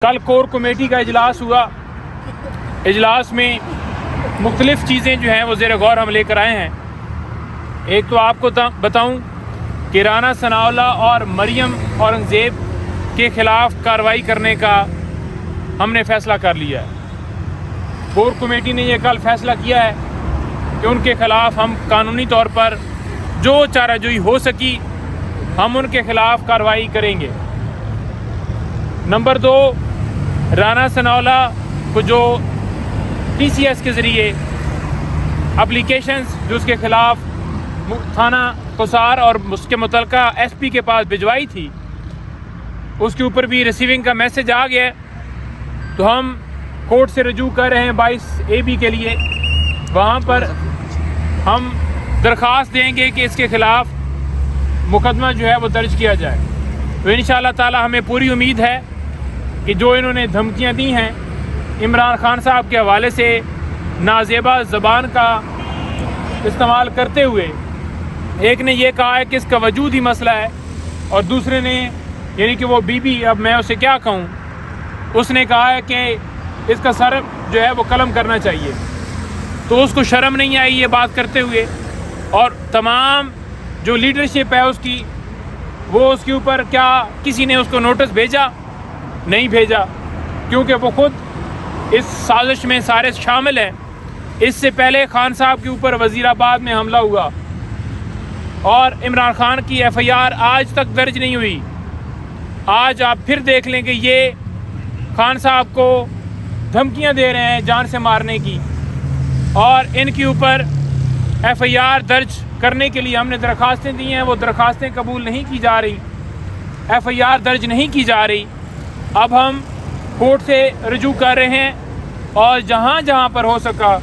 کل core committee کا اجلاس ہوا. اجلاس میں مختلف چیزیں جو ہیں وہ زیر غور ہم لے کر آئے ہیں. ایک تو آپ کو بتاؤں کہ رانا ثناء اللہ اور مریم اورنگزیب کے خلاف کارروائی کرنے کا ہم نے فیصلہ کر لیا ہے. کور کمیٹی نے یہ کل فیصلہ کیا ہے کہ ان کے خلاف ہم قانونی طور پر جو چارہ جوئی ہو سکی ہم ان کے خلاف کارروائی کریں گے. نمبر 2، رانا ثناء اللہ کو جو ٹی سی ایس کے ذریعے اپلیکیشنز جو اس کے خلاف تھانہ قصار اور اس کے متعلقہ ایس پی کے پاس بھجوائی تھی، اس کے اوپر بھی ریسیونگ کا میسج آ گیا ہے. تو ہم کورٹ سے رجوع کر رہے ہیں 22AB کے لیے. وہاں پر ہم درخواست دیں گے کہ اس کے خلاف مقدمہ جو ہے وہ درج کیا جائے. تو انشاءاللہ تعالی ہمیں پوری امید ہے کہ جو انہوں نے دھمکیاں دی ہیں عمران خان صاحب کے حوالے سے نازیبا زبان کا استعمال کرتے ہوئے، ایک نے یہ کہا ہے کہ اس کا وجود ہی مسئلہ ہے، اور دوسرے نے یعنی کہ وہ بی اب میں اسے کیا کہوں، اس نے کہا ہے کہ اس کا سر جو ہے وہ قلم کرنا چاہیے. تو اس کو شرم نہیں آئی یہ بات کرتے ہوئے، اور تمام جو لیڈرشپ ہے اس کی، وہ اس کے اوپر کیا کسی نے اس کو نوٹس بھیجا؟ نہیں بھیجا، کیونکہ وہ خود اس سازش میں سارے شامل ہیں. اس سے پہلے خان صاحب کے اوپر وزیر آباد میں حملہ ہوا اور عمران خان کی FIR آج تک درج نہیں ہوئی. آج آپ پھر دیکھ لیں کہ یہ خان صاحب کو دھمکیاں دے رہے ہیں جان سے مارنے کی، اور ان کے اوپر FIR درج کرنے کے لیے ہم نے درخواستیں دی ہیں، وہ درخواستیں قبول نہیں کی جا رہی، FIR درج نہیں کی جا رہی. اب ہم کورٹ سے رجوع کر رہے ہیں، اور جہاں جہاں پر ہو سکا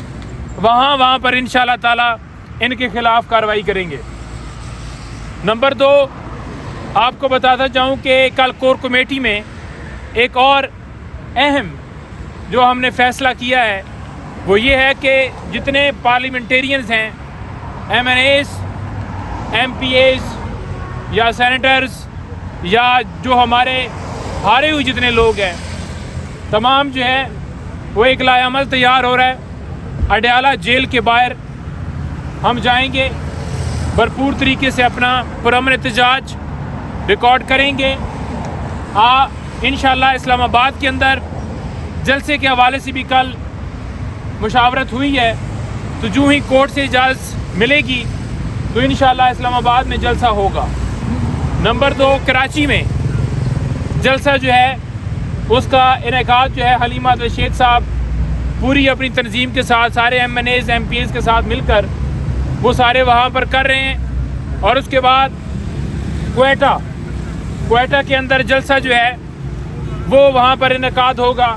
وہاں پر انشاءاللہ تعالی ان کے خلاف کارروائی کریں گے. نمبر 2، آپ کو بتاتا چاہوں کہ کل کور کمیٹی میں ایک اور اہم جو ہم نے فیصلہ کیا ہے وہ یہ ہے کہ جتنے پارلیمنٹیرینز ہیں، MNAs MPAs یا سینیٹرز یا جو ہمارے ہارے ہوئے جتنے لوگ ہیں، تمام جو ہے وہ ایک لائحہ عمل تیار ہو رہا ہے. اڈیالہ جیل کے باہر ہم جائیں گے، بھرپور طریقے سے اپنا پرامن احتجاج ریکارڈ کریں گے. انشاءاللہ اسلام آباد کے اندر جلسے کے حوالے سے بھی کل مشاورت ہوئی ہے، تو جو ہی کورٹ سے اجازت ملے گی تو انشاءاللہ اسلام آباد میں جلسہ ہوگا. نمبر 2، کراچی میں جلسہ جو ہے اس کا انعقاد جو ہے حلیمہ رشید صاحب پوری اپنی تنظیم کے ساتھ، سارے MNAs MPAs کے ساتھ مل کر وہ سارے وہاں پر کر رہے ہیں. اور اس کے بعد کوئٹہ کے اندر جلسہ جو ہے وہ وہاں پر انعقاد ہوگا.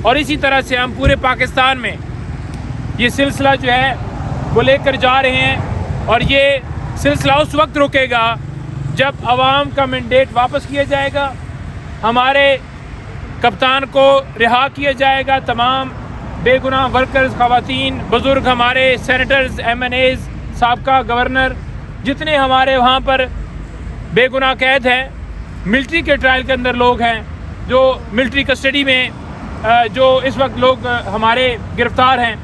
اور اسی طرح سے ہم پورے پاکستان میں یہ سلسلہ جو ہے وہ لے کر جا رہے ہیں، اور یہ سلسلہ اس وقت رکے گا جب عوام کا مینڈیٹ واپس کیا جائے گا، ہمارے کپتان کو رہا کیا جائے گا، تمام بے گناہ ورکرز، خواتین، بزرگ، ہمارے سینیٹرز، MNAs، سابقہ گورنر، جتنے ہمارے وہاں پر بے گناہ قید ہیں، ملٹری کے ٹرائل کے اندر لوگ ہیں، جو ملٹری کسٹڈی میں جو اس وقت لوگ ہمارے گرفتار ہیں،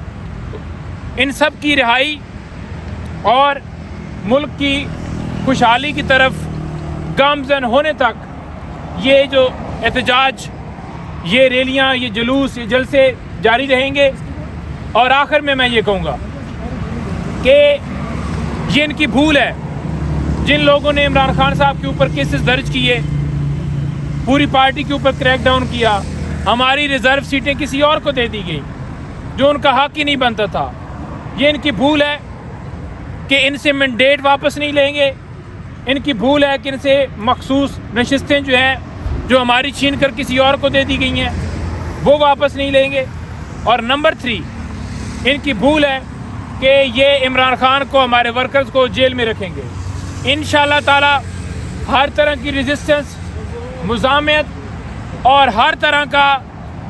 ان سب کی رہائی اور ملک کی خوشحالی کی طرف گامزن ہونے تک یہ جو احتجاج، یہ ریلیاں، یہ جلوس، یہ جلسے جاری رہیں گے. اور آخر میں یہ کہوں گا کہ یہ ان کی بھول ہے، جن لوگوں نے عمران خان صاحب کے اوپر کیسز درج کیے، پوری پارٹی کے اوپر کریک ڈاؤن کیا، ہماری ریزرو سیٹیں کسی اور کو دے دی گئی جو ان کا حق ہی نہیں بنتا تھا. یہ ان کی بھول ہے کہ ان سے مینڈیٹ واپس نہیں لیں گے. ان کی بھول ہے کہ ان سے مخصوص نشستیں جو ہیں جو ہماری چھین کر کسی اور کو دے دی گئی ہیں وہ واپس نہیں لیں گے. اور نمبر 3، ان کی بھول ہے کہ یہ عمران خان کو، ہمارے ورکرز کو جیل میں رکھیں گے. انشاءاللہ تعالی ہر طرح کی ریزسٹنس، مزاحمت اور ہر طرح کا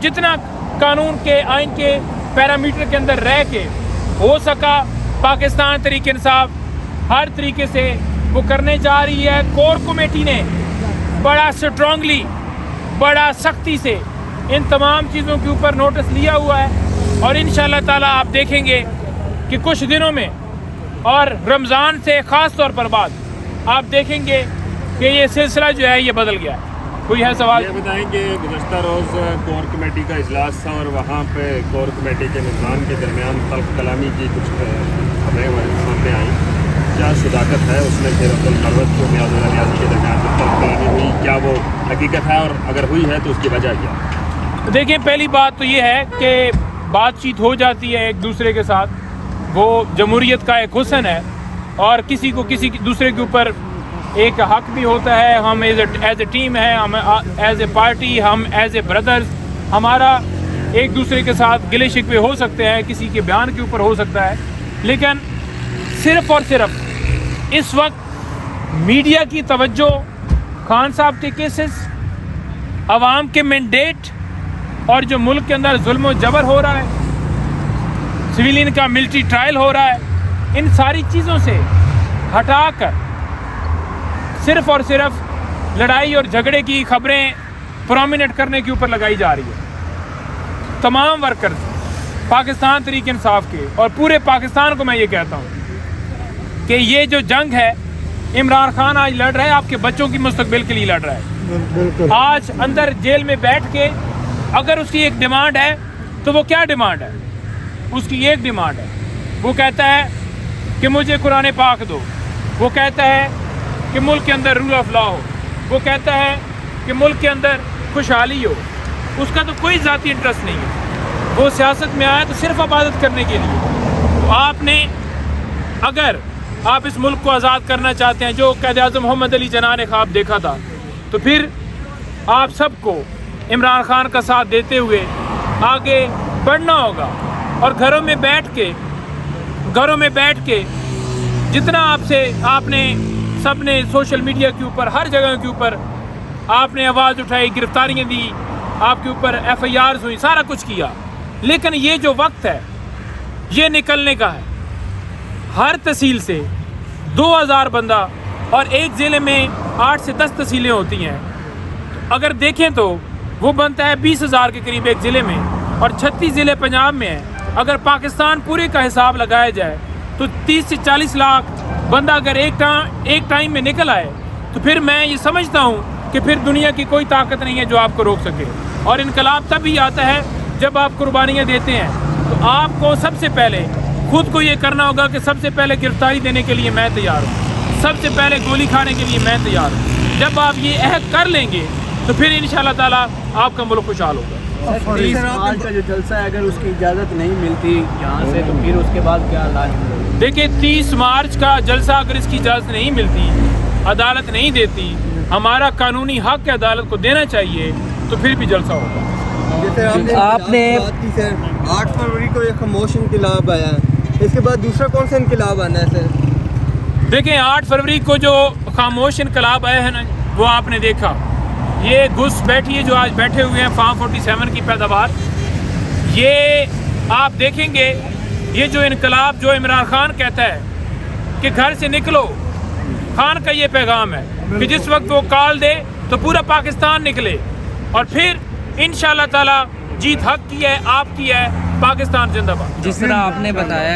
جتنا قانون کے، آئین کے پیرامیٹر کے اندر رہ کے ہو سکا، پاکستان تحریک انصاف ہر طریقے سے وہ کرنے جا رہی ہے. کور کمیٹی نے بڑا سٹرانگلی، بڑا سختی سے ان تمام چیزوں کے اوپر نوٹس لیا ہوا ہے، اور انشاءاللہ تعالیٰ آپ دیکھیں گے کہ کچھ دنوں میں اور رمضان سے خاص طور پر بعد آپ دیکھیں گے کہ یہ سلسلہ جو ہے یہ بدل گیا ہے۔ کوئی ہے سوال؟ یہ بتائیں کہ گزشتہ روز کور کمیٹی کا اجلاس تھا اور وہاں پہ کور کمیٹی کے ممبران کے درمیان تلخ کلامی کی کچھ خبریں سامنے آئیں، کیا صداقت ہے اس میں کہ عبدالمروت کو نیاز اللہ نیازی کے درمیان جو تلخ کلامی ہوئی، کیا وہ حقیقت ہے، اور اگر ہوئی ہے تو اس کی وجہ کیا؟ دیکھیں، پہلی بات تو یہ ہے کہ بات چیت ہو جاتی ہے ایک دوسرے کے ساتھ، وہ جمہوریت کا ایک حسن ہے، اور کسی کو کسی دوسرے کے اوپر ایک حق بھی ہوتا ہے۔ ہم ایز اے ٹیم ہے، ہم ایز اے پارٹی، ہم ایز اے بردرز، ہمارا ایک دوسرے کے ساتھ گلے شکوے ہو سکتے ہیں، کسی کے بیان کے اوپر ہو سکتا ہے، لیکن صرف اور صرف اس وقت میڈیا کی توجہ خان صاحب کے کیسز، عوام کے مینڈیٹ، اور جو ملک کے اندر ظلم و جبر ہو رہا ہے، سویلین کا ملٹری ٹرائل ہو رہا ہے، ان ساری چیزوں سے ہٹا کر صرف اور صرف لڑائی اور جھگڑے کی خبریں پرومیننٹ کرنے کے اوپر لگائی جا رہی ہے۔ تمام ورکرز پاکستان تحریک انصاف کے اور پورے پاکستان کو میں یہ کہتا ہوں کہ یہ جو جنگ ہے عمران خان آج لڑ رہا ہے، آپ کے بچوں کی مستقبل کے لیے لڑ رہا ہے۔ آج اندر جیل میں بیٹھ کے اگر اس کی ایک ڈیمانڈ ہے تو وہ کیا ڈیمانڈ ہے؟ اس کی ایک ڈیمانڈ ہے، وہ کہتا ہے کہ مجھے قرآن پاک دو، وہ کہتا ہے کہ ملک کے اندر رول آف لا ہو، وہ کہتا ہے کہ ملک کے اندر خوشحالی ہو۔ اس کا تو کوئی ذاتی انٹرسٹ نہیں ہے، وہ سیاست میں آیا تو صرف عبادت کرنے کے لیے۔ تو آپ نے، اگر آپ اس ملک کو آزاد کرنا چاہتے ہیں جو قائد اعظم محمد علی جناح نے خواب دیکھا تھا، تو پھر آپ سب کو عمران خان کا ساتھ دیتے ہوئے آگے بڑھنا ہوگا، اور گھروں میں بیٹھ کے جتنا آپ نے سب نے سوشل میڈیا کے اوپر ہر جگہ کے اوپر آپ نے آواز اٹھائی، گرفتاریاں دی، آپ کے اوپر ایف آئی آرز ہوئی، سارا کچھ کیا، لیکن یہ جو وقت ہے یہ نکلنے کا ہے۔ ہر تحصیل سے 2000 بندہ، اور ایک ضلع میں 8 سے 10 تحصیلیں ہوتی ہیں، اگر دیکھیں تو وہ بنتا ہے 20,000 کے قریب ایک ضلع میں، اور 36 ضلع پنجاب میں ہیں۔ اگر پاکستان پورے کا حساب لگایا جائے تو 30 سے 40 لاکھ بندہ اگر ایک ٹائم میں نکل آئے، تو پھر میں یہ سمجھتا ہوں کہ پھر دنیا کی کوئی طاقت نہیں ہے جو آپ کو روک سکے۔ اور انقلاب تب ہی آتا ہے جب آپ قربانیاں دیتے ہیں۔ تو آپ کو سب سے پہلے خود کو یہ کرنا ہوگا کہ سب سے پہلے گرفتاری دینے کے لیے میں تیار ہوں، سب سے پہلے گولی کھانے کے لیے میں تیار ہوں۔ جب آپ یہ عہد کر لیں گے تو پھر انشاءاللہ تعالیٰ آپ کا ملک خوشحال ہوگا۔ 30 مارچ کا جو جلسہ ہے، اگر اس کی اجازت نہیں ملتی یہاں سے، تو پھر اس کے بعد کیا حالات؟ دیکھیں، 30 مارچ کا جلسہ اگر اس کی اجازت نہیں ملتی، عدالت نہیں دیتی، ہمارا قانونی حق ہے عدالت کو دینا چاہیے، تو پھر بھی جلسہ ہوگا۔ آپ نے 8 فروری کو ایک خاموش انقلاب آیا ہے، اس کے بعد دوسرا کون سا انقلاب آنا ہے سر؟ دیکھیں، 8 فروری کو جو خاموش انقلاب آیا ہے نا، وہ آپ نے دیکھا، یہ گھس بیٹھی ہے جو آج بیٹھے ہوئے ہیں فارم 47 کی پیداوار، یہ آپ دیکھیں گے، یہ جو انقلاب جو عمران خان کہتا ہے کہ گھر سے نکلو، خان کا یہ پیغام ہے کہ جس وقت وہ کال دے تو پورا پاکستان نکلے، اور پھر انشاءاللہ تعالی جیت حق کی ہے، آپ کی ہے، پاکستان زندہ باد۔ جس طرح آپ نے بتایا